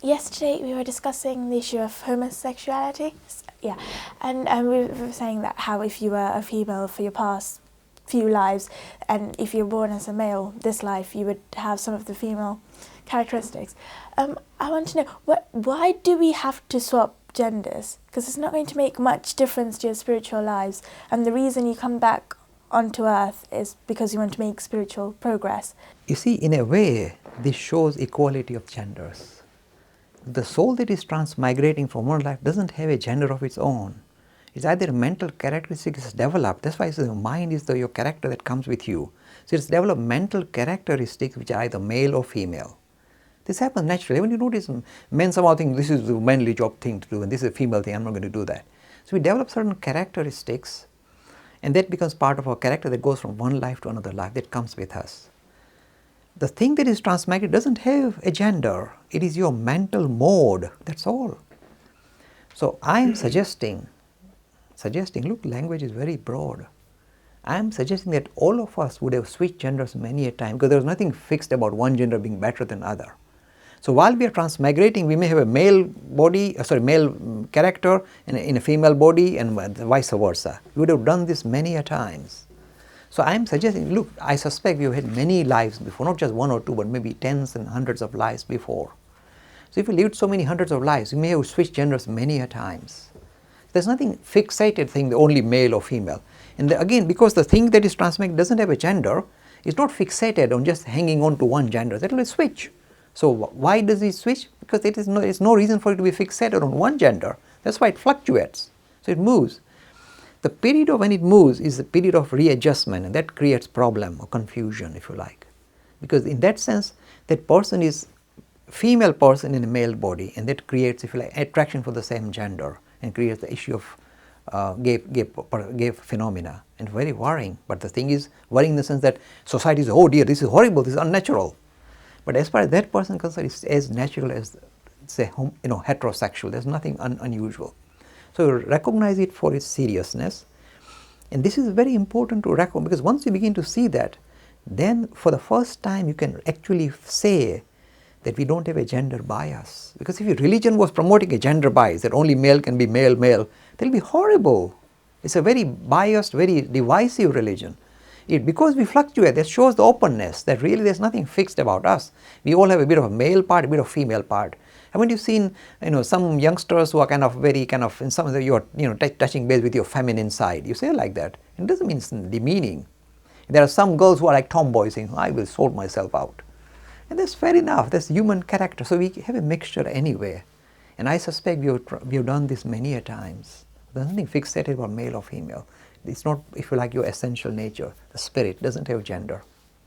Yesterday we were discussing the issue of homosexuality. Yeah, and we were saying that how if you were a female for your past few lives, and if you're born as a male this life, you would have some of the female characteristics. I want to know, why do we have to swap genders? Because it's not going to make much difference to your spiritual lives, and the reason you come back onto earth is because you want to make spiritual progress. You see, in a way, this shows equality of genders. The soul that is transmigrating from one life doesn't have a gender of its own. It's either a mental characteristic is developed. That's why the mind is your character that comes with you. So it's developed mental characteristics which are either male or female. This happens naturally. When you notice men somehow think this is the manly job thing to do and this is a female thing, I'm not going to do that. So we develop certain characteristics, and that becomes part of our character that goes from one life to another life, that comes with us. The thing that is transmigrated doesn't have a gender. It is your mental mode, that's all. So I am suggesting, look, language is very broad. I am suggesting that all of us would have switched genders many a time, because there is nothing fixed about one gender being better than other. So while we are transmigrating, we may have a male body, male character in a female body, and vice versa. We would have done this many a times. So I am suggesting, look, I suspect we have had many lives before, not just one or two, but maybe tens and hundreds of lives before. So if you lived so many hundreds of lives, you may have switched genders many a times. There's nothing fixated thing, only male or female. And again, because the thing that is transmigrated doesn't have a gender, it's not fixated on just hanging on to one gender. That will switch. So why does it switch? Because there's no reason for it to be fixated on one gender. That's why it fluctuates. So it moves. The period of when it moves is the period of readjustment, and that creates problem or confusion, if you like. Because in that sense, that person is female person in a male body, and that creates, if you like, attraction for the same gender, and creates the issue of gay phenomena, and very worrying. But the thing is worrying in the sense that society is, oh dear, this is horrible, this is unnatural. But as far as that person is concerned, it's as natural as, say, heterosexual. There's nothing unusual. So recognize it for its seriousness. And this is very important to recognize, because once you begin to see that, then for the first time you can actually say that we don't have a gender bias. Because if your religion was promoting a gender bias, that only male can be male, that will be horrible. It's a very biased, very divisive religion. Because we fluctuate, that shows the openness, that really there's nothing fixed about us. We all have a bit of a male part, a bit of a female part. Haven't you seen, some youngsters who are in some of the, you're, touching base with your feminine side? You say like that. It doesn't mean it's demeaning. There are some girls who are like tomboys saying, I will sort myself out. And that's fair enough, that's human character. So we have a mixture anyway. And I suspect we have done this many a times. There's nothing fixated about male or female. It's not, if you like, your essential nature. The spirit doesn't have gender.